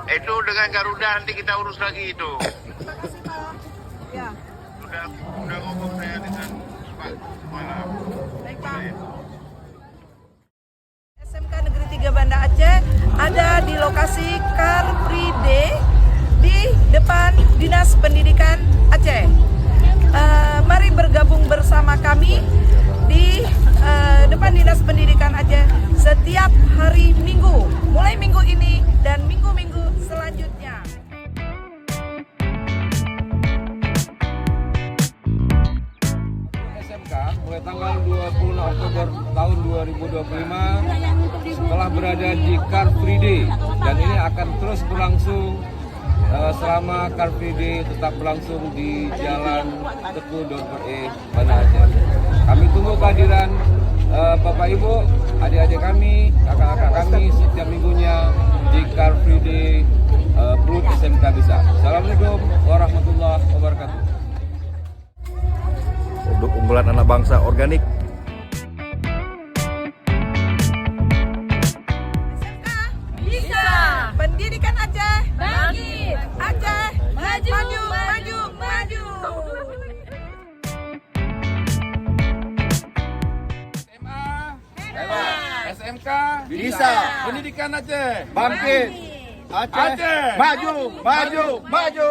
Itu dengan Garuda nanti kita urus lagi itu. Terima kasih Pak. Ya, Sudah ngomong saya dengan Pak Malam. baik Pak. SMK Negeri 3 Banda Aceh ada di lokasi Car Free Day di depan Dinas Pendidikan Aceh. Mari bergabung bersama kami di depan Dinas Pendidikan Aceh setiap hari Minggu, mulai minggu ini dan minggu-minggu selanjutnya. SMK mulai tanggal 20 Oktober tahun 2025 setelah berada di Car Free Day, dan ini akan terus berlangsung selama Car Free Day tetap berlangsung di Jalan Teguh Dr. E. Banda Aceh. Kami tunggu kehadiran Bapak Ibu, adik-adik kami, kakak-kakak kami setiap minggunya di Car Free Day Pluit SMK Bisa. Assalamualaikum warahmatullahi wabarakatuh. Produk unggulan anak bangsa organik. SMK bisa. Pendidikan Aceh bangkit. Aceh maju, maju, maju. SMK Bisa. Pendidikan Aceh Bangkit. Aceh. Aceh Maju, maju, maju.